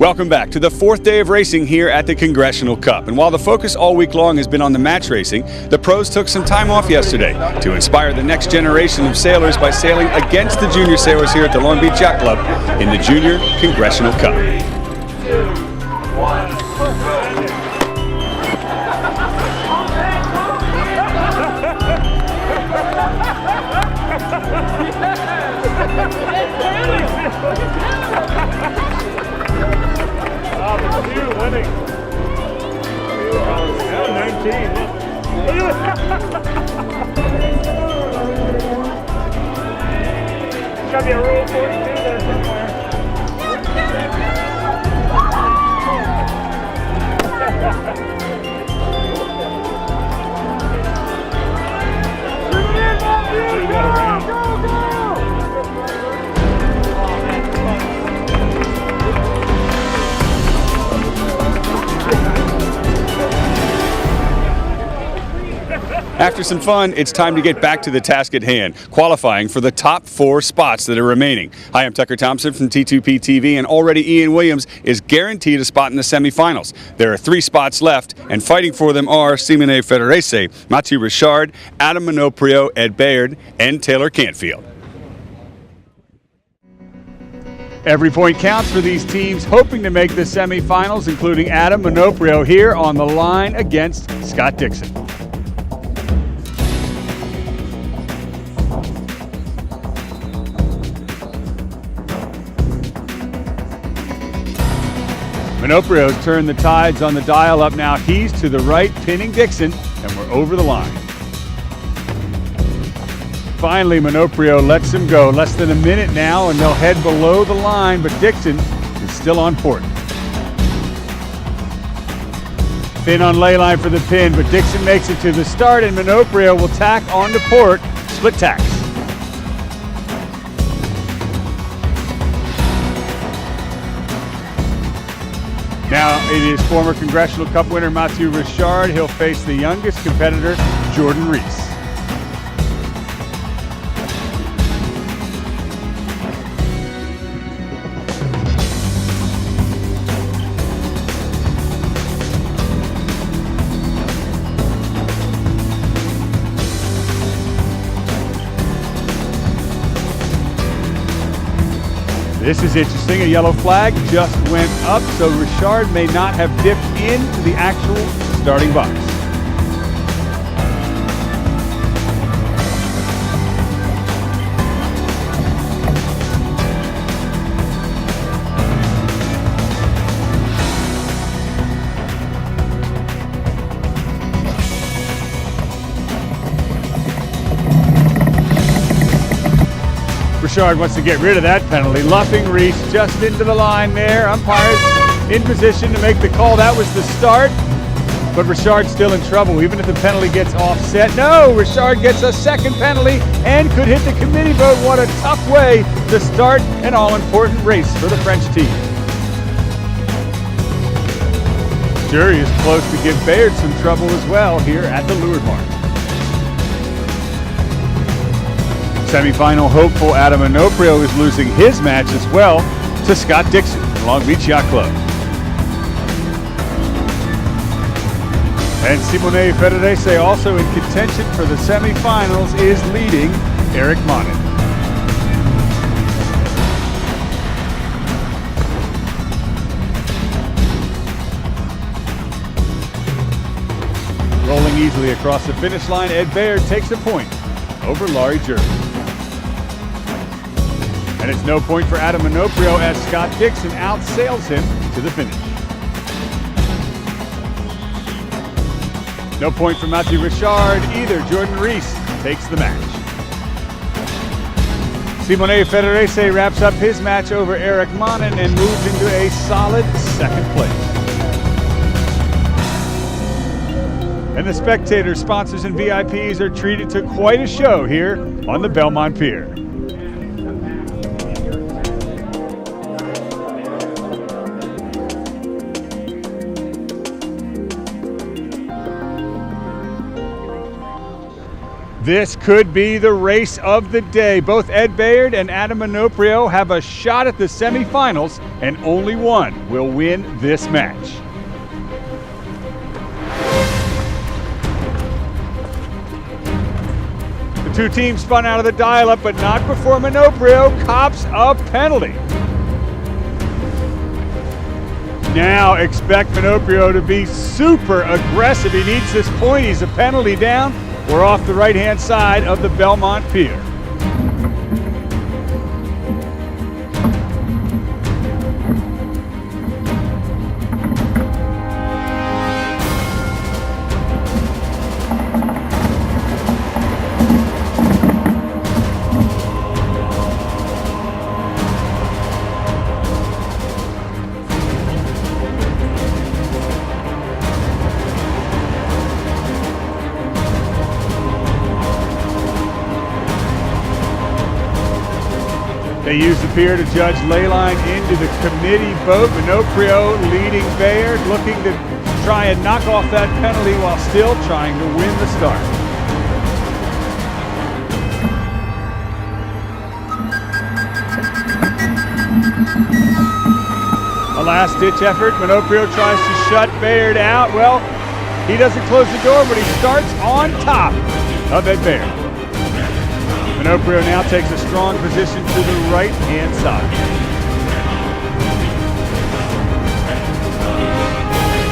Welcome back to the fourth day of racing here at the Congressional Cup. And while the focus all week long has been on the match racing, the pros took some time off yesterday to inspire the next generation of sailors by sailing against the junior sailors here at the Long Beach Yacht Club in the Junior Congressional Cup. Winning. 19. Should be a rule 42 there somewhere. After some fun, it's time to get back to the task at hand, qualifying for the top 4 spots that are remaining. Hi, I'm Tucker Thompson from T2P TV, and already Ian Williams is guaranteed a spot in the semifinals. There are 3 spots left, and fighting for them are Semi-finalists, Mathieu Richard, Adam Minoprio, Ed Baird, and Taylor Cantfield. Every point counts for these teams hoping to make the semifinals, including Adam Minoprio here on the line against Scott Dixon. Minoprio's turned the tides on the dial up now. He's to the right, pinning Dixon, and we're over the line. Finally, Minoprio lets him go. Less than a minute now, and they'll head below the line, but Dixon is still on port. Finn on ley line for the pin, but Dixon makes it to the start, and Minoprio will tack onto port, split tacks. Now it is former Congressional Cup winner Mathieu Richard. He'll face the youngest competitor, Jordan Reese. This is interesting. A yellow flag just went up, so Richard may not have dipped into the actual starting box. Richard wants to get rid of that penalty. Luffing Reese just into the line there. Umpires in position to make the call. That was the start, but Richard's still in trouble, even if the penalty gets offset. No, Richard gets a second penalty and could hit the committee vote. What a tough way to start an all-important race for the French team. Jury is close to give Baird some trouble as well here at the leeward mark. Semi-final hopeful Adam Minoprio is losing his match as well to Scott Dixon, Long Beach Yacht Club. And Semi-finalists also in contention for the semifinals is leading Eric Monin. Rolling easily across the finish line, Ed Baird takes a point over Laurie Jervis. And it's no point for Adam Minoprio as Scott Dixon outsails him to the finish. No point for Mathieu Richard either. Jordan Reese takes the match. Semi-finalists wraps up his match over Eric Monin and moves into a solid second place. And the spectators, sponsors, and VIPs are treated to quite a show here on the Belmont Pier. This could be the race of the day. Both Ed Baird and Adam Minoprio have a shot at the semifinals, and only one will win this match. The two teams spun out of the dial-up, but not before Minoprio cops a penalty. Now expect Minoprio to be super aggressive. He needs this point. He's a penalty down. We're off the right-hand side of the Belmont Pier. They use the pier to judge leyline into the committee boat. Minoprio leading Baird, looking to try and knock off that penalty while still trying to win the start. A last-ditch effort. Minoprio tries to shut Baird out. Well, he doesn't close the door, but he starts on top of Ed Baird. Minoprio now takes a strong position to the right-hand side.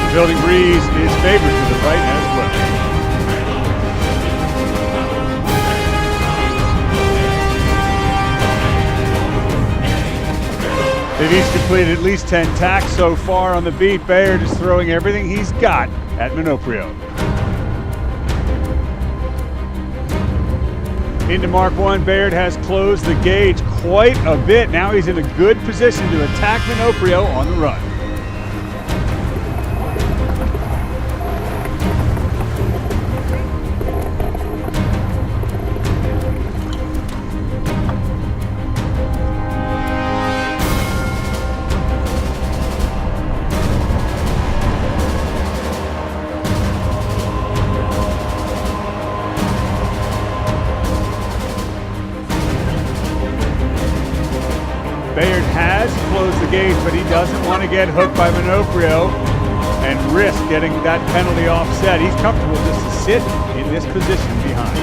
The building breeze is favored to the right as well. They've each completed at least 10 tacks so far on the beat. Baird is throwing everything he's got at Minoprio. Into Mark 1, Baird has closed the gauge quite a bit. Now he's in a good position to attack Minoprio on the run. Baird has closed the gauge, but he doesn't want to get hooked by Minoprio and risk getting that penalty offset. He's comfortable just to sit in this position behind.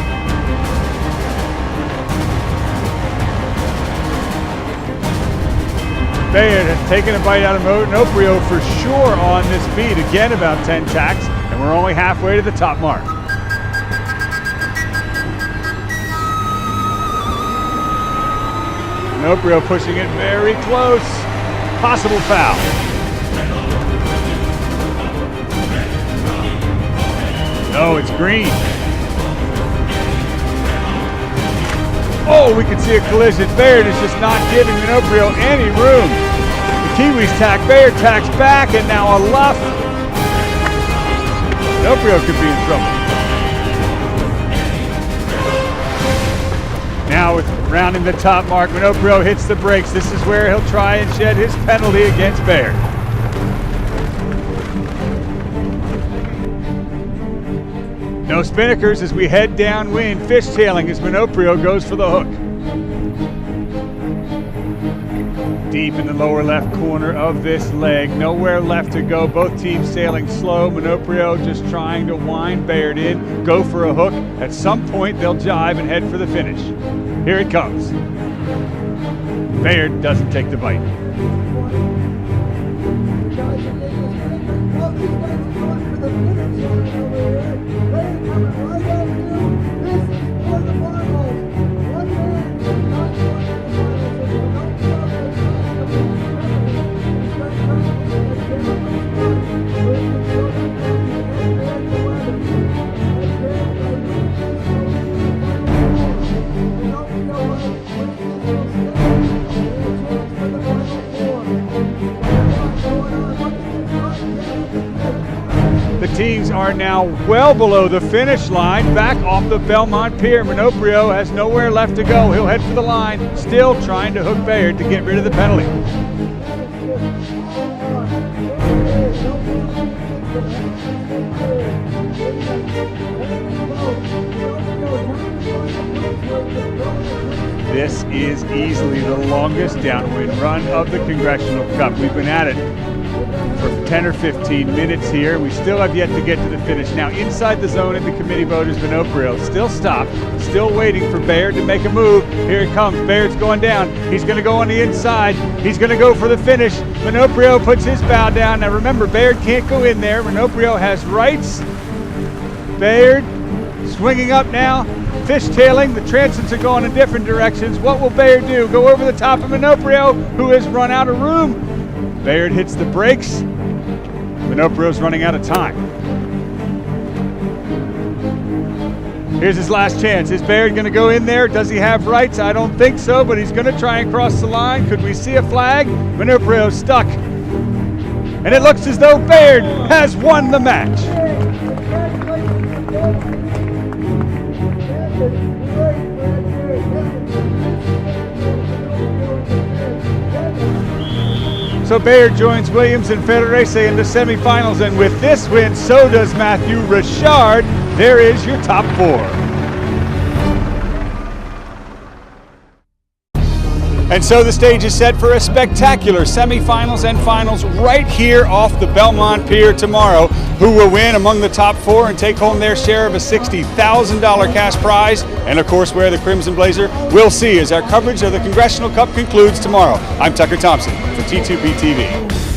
Baird has taken a bite out of Minoprio for sure on this beat. Again, about 10 tacks, and we're only halfway to the top mark. Minoprio pushing it very close. Possible foul. No, it's green. Oh, we can see a collision. Baird is just not giving Minoprio any room. The Kiwis tack, Baird tacks back, and now a luff. Minoprio could be in trouble. Now with rounding the top mark, Minoprio hits the brakes. This is where he'll try and shed his penalty against Baird. No spinnakers as we head downwind, fishtailing as Minoprio goes for the hook. Deep in the lower left corner of this leg, nowhere left to go. Both teams sailing slow. Minoprio just trying to wind Baird in, go for a hook. At some point, they'll jive and head for the finish. Here it comes. Baird doesn't take the bite. The teams are now well below the finish line, back off the Belmont Pier. Minoprio has nowhere left to go. He'll head for the line, still trying to hook Baird to get rid of the penalty. This is easily the longest downwind run of the Congressional Cup. We've been at it for 10 or 15 minutes here. We still have yet to get to the finish. Now inside the zone at the committee boat is Minoprio. Still stopped, still waiting for Baird to make a move. Here it comes, Baird's going down. He's gonna go on the inside. He's gonna go for the finish. Minoprio puts his bow down. Now remember, Baird can't go in there. Minoprio has rights. Baird swinging up now, fishtailing. The transits are going in different directions. What will Baird do? Go over the top of Minoprio, who has run out of room. Baird hits the brakes. Minoprio's running out of time. Here's his last chance. Is Baird going to go in there? Does he have rights? I don't think so, but he's going to try and cross the line. Could we see a flag? Minoprio stuck. And it looks as though Baird has won the match. So Baird joins Williams and Federese in the semifinals, and with this win, so does Matthew Richard. There is your top four. And so the stage is set for a spectacular semifinals and finals right here off the Belmont Pier tomorrow. Who will win among the top four and take home their share of a $60,000 cash prize, and of course wear the Crimson Blazer? We'll see as our coverage of the Congressional Cup concludes tomorrow. I'm Tucker Thompson for T2P TV.